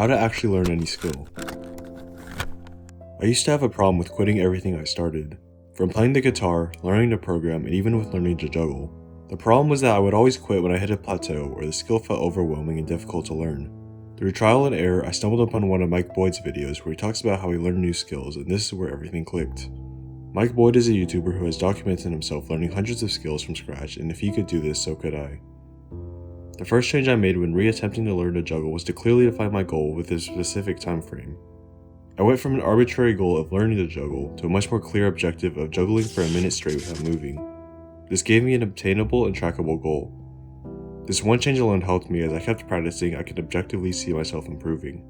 How to actually learn any skill. I used to have a problem with quitting everything I started. From playing the guitar, learning to program, and even with learning to juggle. The problem was that I would always quit when I hit a plateau or the skill felt overwhelming and difficult to learn. Through trial and error, I stumbled upon one of Mike Boyd's videos where he talks about how he learned new skills, and this is where everything clicked. Mike Boyd is a YouTuber who has documented himself learning hundreds of skills from scratch, and if he could do this, so could I. The first change I made when re-attempting to learn to juggle was to clearly define my goal with a specific time frame. I went from an arbitrary goal of learning to juggle to a much more clear objective of juggling for a minute straight without moving. This gave me an obtainable and trackable goal. This one change alone helped me. As I kept practicing, I could objectively see myself improving.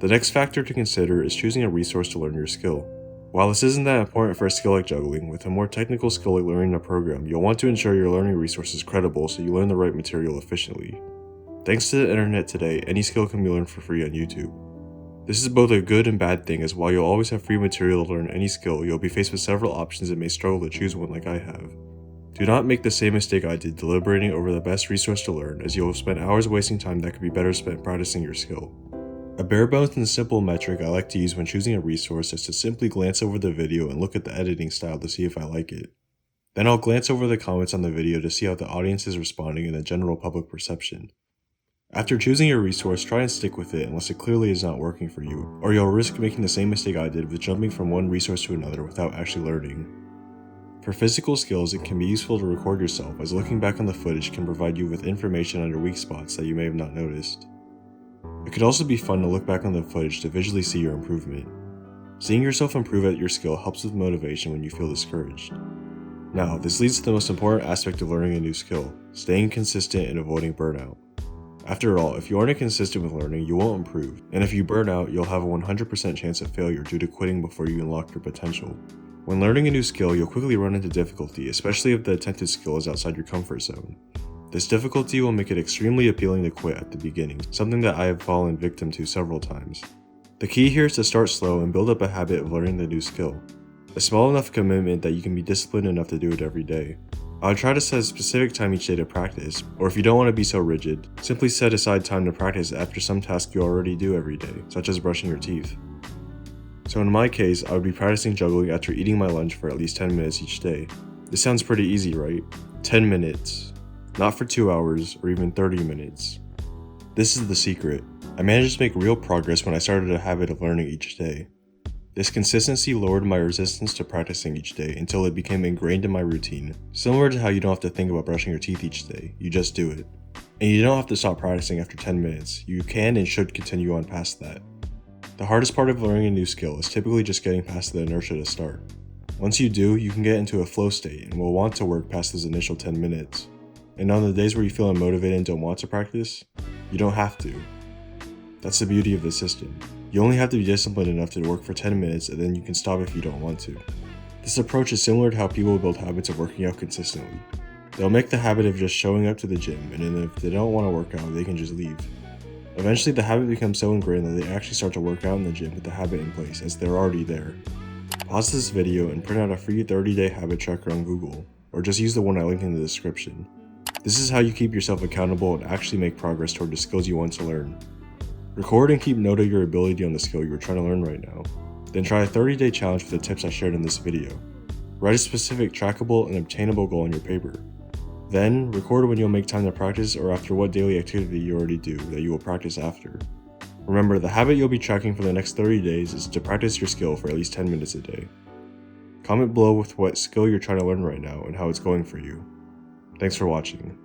The next factor to consider is choosing a resource to learn your skill. While this isn't that important for a skill like juggling, with a more technical skill like learning a program, you'll want to ensure your learning resource is credible so you learn the right material efficiently. Thanks to the internet today, any skill can be learned for free on YouTube. This is both a good and bad thing, as while you'll always have free material to learn any skill, you'll be faced with several options and may struggle to choose one like I have. Do not make the same mistake I did deliberating over the best resource to learn, as you will spend hours wasting time that could be better spent practicing your skill. A bare bones and simple metric I like to use when choosing a resource is to simply glance over the video and look at the editing style to see if I like it. Then I'll glance over the comments on the video to see how the audience is responding and the general public perception. After choosing your resource, try and stick with it unless it clearly is not working for you, or you'll risk making the same mistake I did with jumping from one resource to another without actually learning. For physical skills, it can be useful to record yourself, as looking back on the footage can provide you with information on your weak spots that you may have not noticed. It could also be fun to look back on the footage to visually see your improvement. Seeing yourself improve at your skill helps with motivation when you feel discouraged. Now, this leads to the most important aspect of learning a new skill: staying consistent and avoiding burnout. After all, if you aren't consistent with learning, you won't improve, and if you burn out, you'll have a 100% chance of failure due to quitting before you unlock your potential. When learning a new skill, you'll quickly run into difficulty, especially if the attempted skill is outside your comfort zone. This difficulty will make it extremely appealing to quit at the beginning, something that I have fallen victim to several times. The key here is to start slow and build up a habit of learning the new skill. A small enough commitment that you can be disciplined enough to do it every day. I would try to set a specific time each day to practice, or if you don't want to be so rigid, simply set aside time to practice after some task you already do every day, such as brushing your teeth. So in my case, I would be practicing juggling after eating my lunch for at least 10 minutes each day. This sounds pretty easy, right? 10 minutes. Not for 2 hours or even 30 minutes. This is the secret. I managed to make real progress when I started a habit of learning each day. This consistency lowered my resistance to practicing each day until it became ingrained in my routine, similar to how you don't have to think about brushing your teeth each day, you just do it. And you don't have to stop practicing after 10 minutes, you can and should continue on past that. The hardest part of learning a new skill is typically just getting past the inertia to start. Once you do, you can get into a flow state and will want to work past those initial 10 minutes. And on the days where you feel unmotivated and don't want to practice, you don't have to. That's the beauty of this system. You only have to be disciplined enough to work for 10 minutes and then you can stop if you don't want to. This approach is similar to how people build habits of working out consistently. They'll make the habit of just showing up to the gym, and then if they don't want to work out, they can just leave. Eventually the habit becomes so ingrained that they actually start to work out in the gym with the habit in place, as they're already there. Pause this video and print out a free 30-day habit tracker on Google, or just use the one I linked in the description. This is how you keep yourself accountable and actually make progress toward the skills you want to learn. Record and keep note of your ability on the skill you are trying to learn right now. Then try a 30-day challenge with the tips I shared in this video. Write a specific trackable and obtainable goal on your paper. Then, record when you'll make time to practice or after what daily activity you already do that you will practice after. Remember, the habit you'll be tracking for the next 30 days is to practice your skill for at least 10 minutes a day. Comment below with what skill you're trying to learn right now and how it's going for you. Thanks for watching.